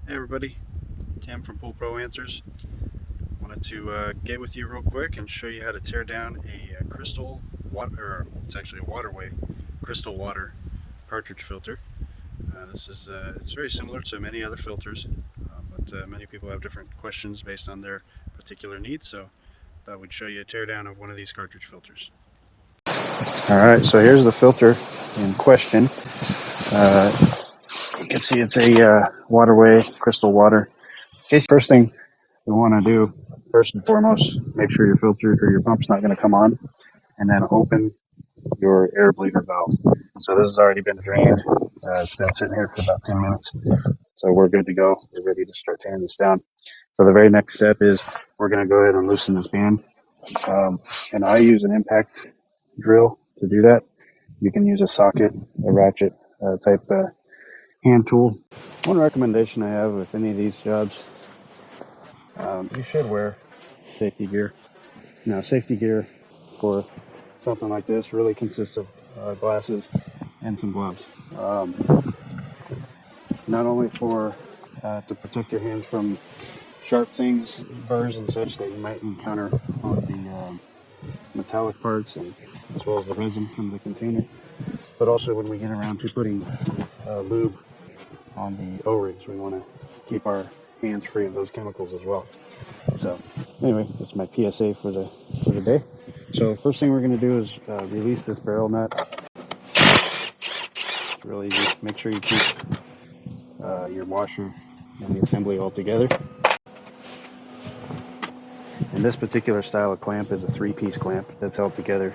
Hey everybody, Tim from Pool Pro Answers. Wanted to get with you real quick and show you how to tear down a crystal water, or it's actually a Waterway crystal water cartridge filter. It's very similar to many other filters, but many people have different questions based on their particular needs. So thought we'd show you a tear down of one of these cartridge filters. All right, so here's the filter in question. You can see it's a Waterway crystal water. Okay, first thing we want to do, first and foremost, make sure your filter or your pump's not going to come on, and then open your air bleeder valve. So this has already been drained. It's been sitting here for about 10 minutes. So we're good to go. We're ready to start tearing this down. So the very next step is we're going to go ahead and loosen this band. And I use an impact drill to do that. You can use a socket, a ratchet type hand tool. One recommendation I have with any of these jobs, you should wear safety gear. Now, safety gear for something like this really consists of glasses and some gloves. Not only for to protect your hands from sharp things, burrs and such that you might encounter on the metallic parts, and as well as the resin from the container, but also when we get around to putting lube on the O-rings, we want to keep our hands free of those chemicals as well. So anyway, that's my PSA for the day. So first thing we're going to do is release this barrel nut. It's really easy. Make sure you keep your washer and the assembly all together. And this particular style of clamp is a 3-piece clamp that's held together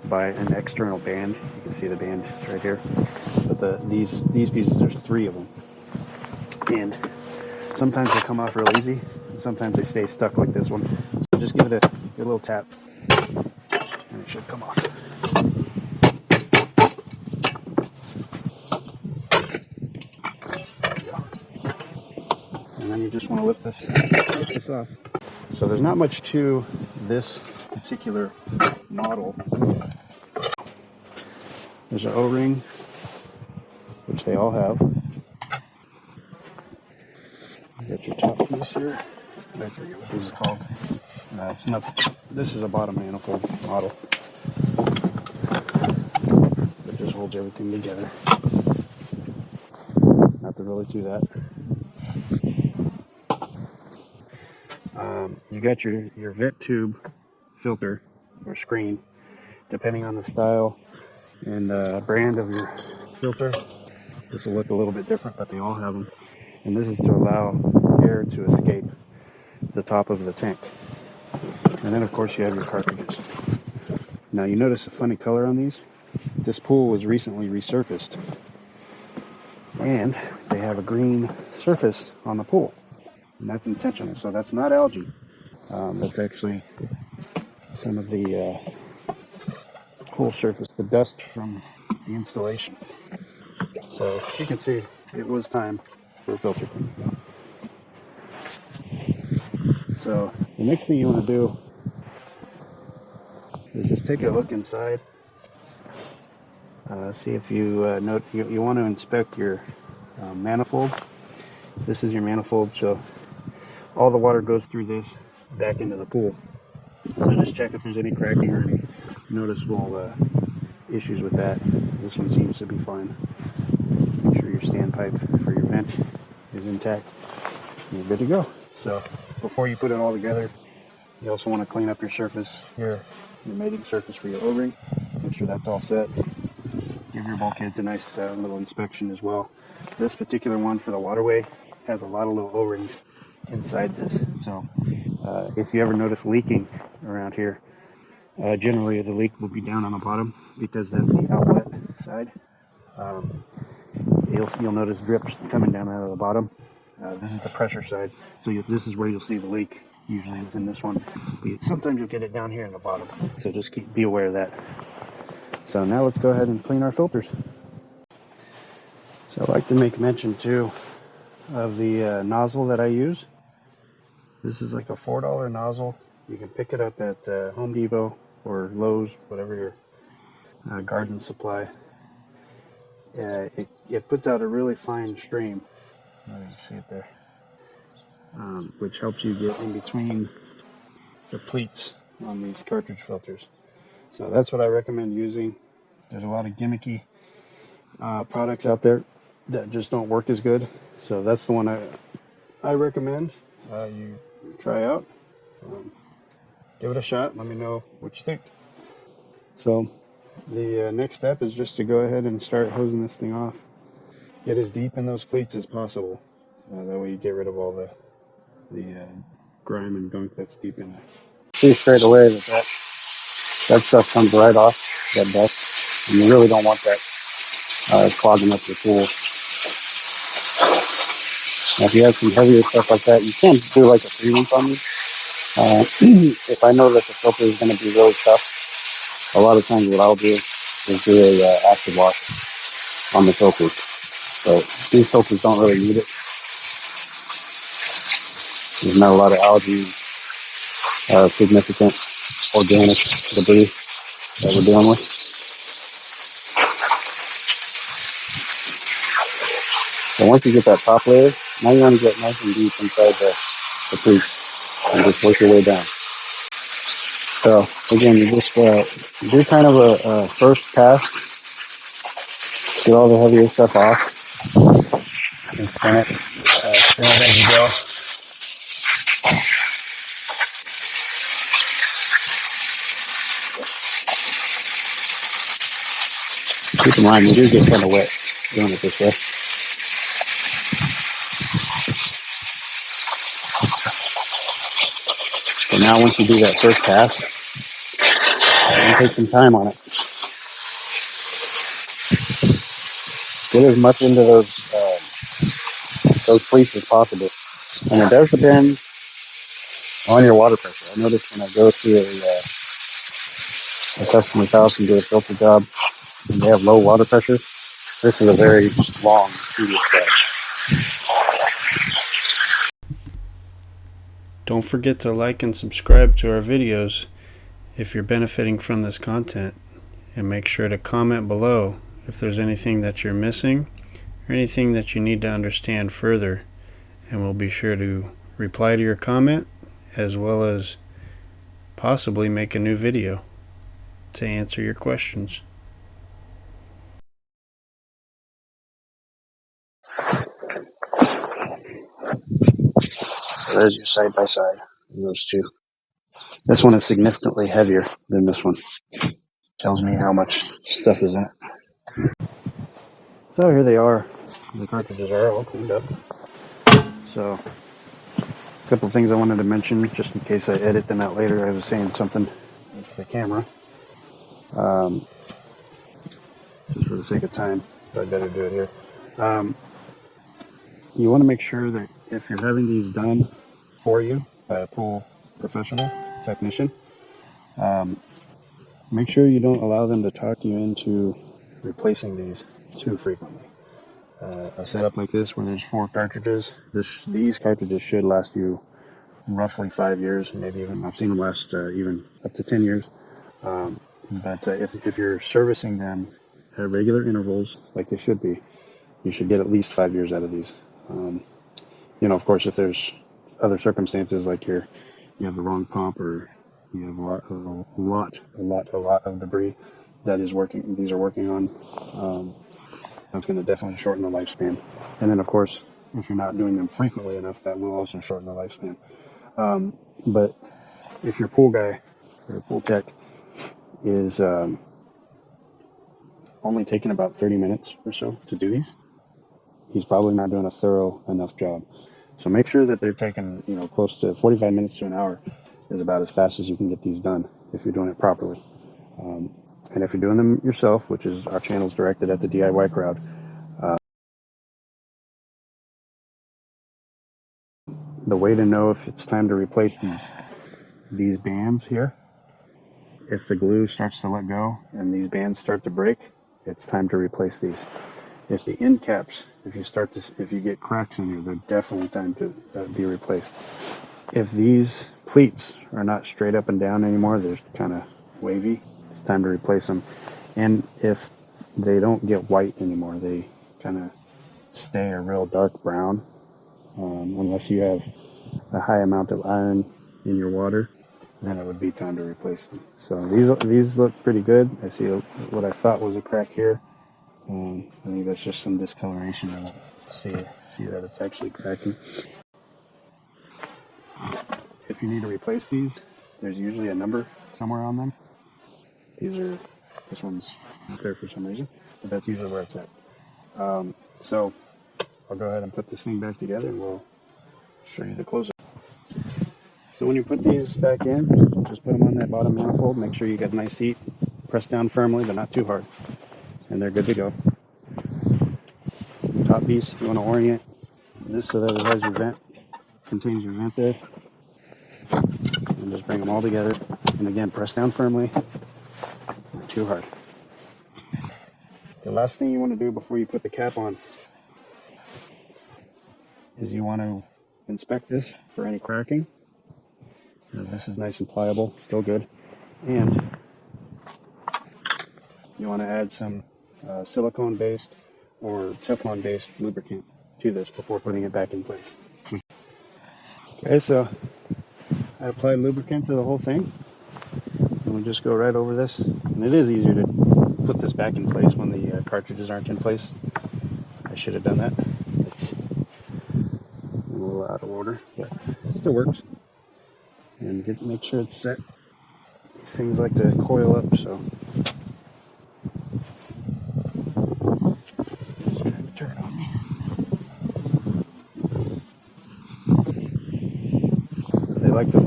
by an external band. You can see the band right here. But these pieces, there's 3 of them. And sometimes they come off real easy, and sometimes they stay stuck like this one. So just give it a little tap, and it should come off. And then you just want to lift this off. So there's not much to this particular model. There's an O-ring, which they all have. You got your top piece here. I forget what this is called. It's not. This is a bottom manifold model. It just holds everything together. Not to really do that. You got your vent tube filter or screen, depending on the style and brand of your filter. This will look a little bit different, but they all have them. And this is to allow air to escape the top of the tank. And then of course you have your cartridges. Now you notice a funny color on these? This pool was recently resurfaced, and they have a green surface on the pool. And that's intentional, so that's not algae. That's actually some of the pool surface, the dust from the installation. So you can see it was time for a filter clean. So the next thing you want to do is just take a look inside. See if you note you want to inspect your manifold. This is your manifold, so all the water goes through this back into the pool. So just check if there's any cracking or any noticeable issues with that. This one seems to be fine. Make sure your standpipe for your vent is intact. You're good to go. So before you put it all together, you also want to clean up your surface here, your mating surface for your O-ring. Make sure that's all set. Give your bulkheads a nice little inspection as well. This particular one for the Waterway has a lot of little O-rings inside this. So if you ever notice leaking around here, generally the leak will be down on the bottom because that's the outlet side. You'll notice drips coming down out of the bottom. This is the pressure side, so this is where you'll see the leak. Usually it's in this one. But sometimes you'll get it down here in the bottom. So just be aware of that. So now let's go ahead and clean our filters. So I like to make mention too of the nozzle that I use. This is like a $4 nozzle. You can pick it up at Home Depot or Lowe's, whatever your garden supply. It puts out a really fine stream. You see it there. which helps you get in between the pleats on these cartridge filters. So that's what I recommend using. There's a lot of gimmicky products out there that just don't work as good. So that's the one I recommend you try out. Give it a shot. Let me know what you think. So the next step is just to go ahead and start hosing this thing off. Get as deep in those cleats as possible. That way you get rid of all the grime and gunk that's deep in there. See straight away that stuff comes right off that dust, and you really don't want that clogging up your pool. Now, if you have some heavier stuff like that, you can do like a 3-month on me. If I know that the filter is going to be really tough, a lot of times what I'll do is do a acid wash on the filters. So these filters don't really need it. There's not a lot of algae, significant organic debris that we're dealing with. So once you get that top layer, now you want to get nice and deep inside the pleats and just work your way down. So again, you just do kind of a first pass, get all the heavier stuff off, and spin it as you go. Keep in mind, you do get kind of wet doing it this way. So now once you do that first pass, take some time on it. Get as much into those pleats as possible. And it does depend on your water pressure. I notice when I go to a customer's house and do a filter job and they have low water pressure, this is a very long, tedious step. Don't forget to like and subscribe to our videos if you're benefiting from this content, and make sure to comment below if there's anything that you're missing or anything that you need to understand further, and we'll be sure to reply to your comment as well as possibly make a new video to answer your questions. So there's your side by side of those two. This one is significantly heavier than this one. Tells me how much stuff is in it. So here they are. The cartridges are all cleaned up. So a couple of things I wanted to mention just in case I edit them out later. I was saying something into the camera. Just for the sake of time, but I'd better do it here. You want to make sure that if you're having these done for you by a pool professional technician, make sure you don't allow them to talk you into replacing these too frequently. A setup like this where there's 4 cartridges, these cartridges should last you roughly 5 years, maybe even, I've seen them last even up to 10 years. But if you're servicing them at regular intervals, like they should be, you should get at least 5 years out of these. Of course, if there's other circumstances like you have the wrong pump or you have a lot of debris these are working on, that's going to definitely shorten the lifespan. And then, of course, if you're not doing them frequently enough, that will also shorten the lifespan. But if your pool guy or pool tech is only taking about 30 minutes or so to do these, he's probably not doing a thorough enough job. So make sure that they're taking, close to 45 minutes to an hour is about as fast as you can get these done if you're doing it properly. And if you're doing them yourself, which is our channel's directed at the DIY crowd, the way to know if it's time to replace these bands here, if the glue starts to let go and these bands start to break, it's time to replace these. If the end caps, if you get cracks in here, they're definitely time to be replaced. If these pleats are not straight up and down anymore, they're kind of wavy, it's time to replace them. And if they don't get white anymore, they kind of stay a real dark brown, unless you have a high amount of iron in your water, then it would be time to replace them. So these look pretty good. I see what I thought was a crack here. I think that's just some discoloration. I don't see that it's actually cracking. If you need to replace these, there's usually a number somewhere on them. This one's not there for some reason, but that's usually where it's at. So I'll go ahead and put this thing back together and we'll show you the close-up. So when you put these back in, just put them on that bottom manifold. Make sure you get a nice seat. Press down firmly, but not too hard. And they're good to go. Top piece, you want to orient this so that it has your vent, contains your vent there. And just bring them all together. And again, press down firmly, not too hard. The last thing you want to do before you put the cap on is you want to inspect this for any cracking. Now, this is nice and pliable, still good. And you want to add some silicone-based or Teflon-based lubricant to this before putting it back in place. Okay, so I applied lubricant to the whole thing. And we just go right over this. And it is easier to put this back in place when the cartridges aren't in place. I should have done that. It's a little out of order, but it still works. And make sure it's set. Things like to coil up, so turn it on me.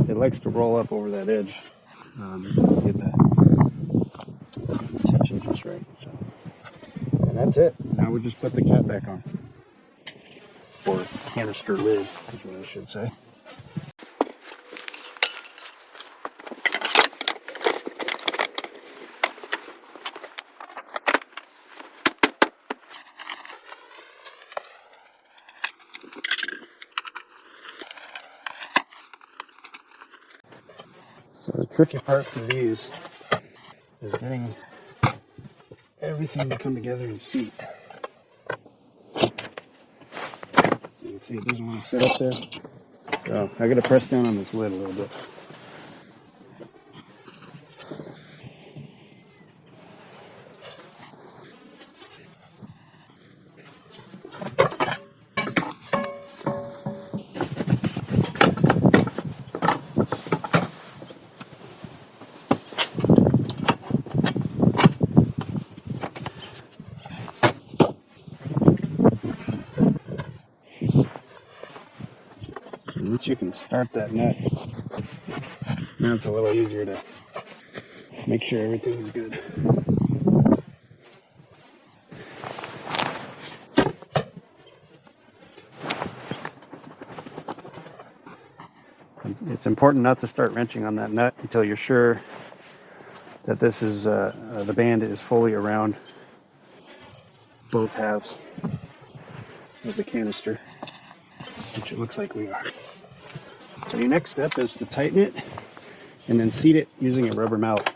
It likes to roll up over that edge. Get that tension just right. So. And that's it. Now we just put the cap back on, or canister lid, is what I should say. So the tricky part for these is getting everything to come together and seat. You can see it doesn't want to sit up there. So I got to press down on this lid a little bit. Once you can start that nut, now it's a little easier to make sure everything is good. It's important not to start wrenching on that nut until you're sure that this is the band is fully around both halves of the canister, which it looks like we are. So your next step is to tighten it and then seat it using a rubber mallet.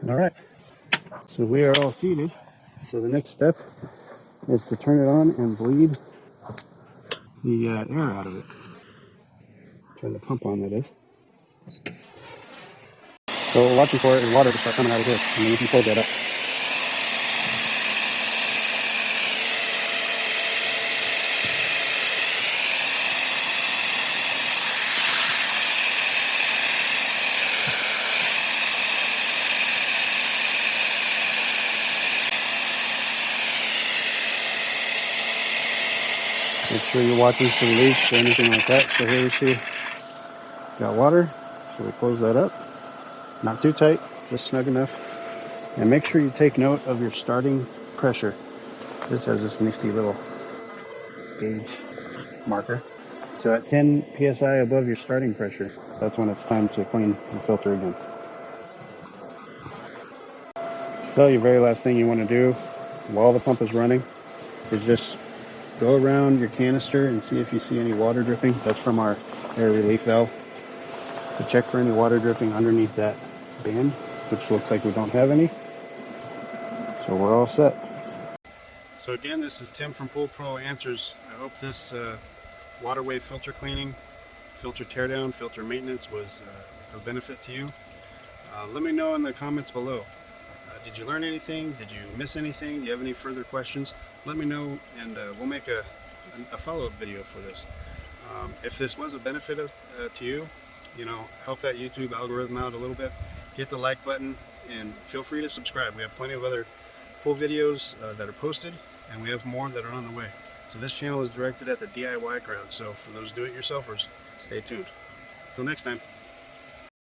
All right, so we are all seated. So the next step is to turn it on and bleed the air out of it. Turn the pump on, that is. So we're watching for it and water to start coming out of this, and then you can close that up. Make sure you're watching for leaks or anything like that. So here we see got water, so we close that up. Not too tight, just snug enough. And make sure you take note of your starting pressure. This has this nifty little gauge marker. So at 10 psi above your starting pressure, that's when it's time to clean the filter again. So your very last thing you want to do while the pump is running is just go around your canister and see if you see any water dripping. That's from our air relief valve. So check for any water dripping underneath that band, which looks like we don't have any. So we're all set. So again, this is Tim from Pool Pro Answers. I hope this Waterway filter cleaning, filter teardown, filter maintenance was of benefit to you. Let me know in the comments below. Did you learn anything? Did you miss anything? Do you have any further questions? Let me know, and we'll make a follow-up video for this. If this was a benefit to you, help that YouTube algorithm out a little bit. Hit the like button and feel free to subscribe. We have plenty of other pool videos that are posted, and we have more that are on the way. So this channel is directed at the DIY crowd. So for those do-it-yourselfers, stay tuned. Until next time.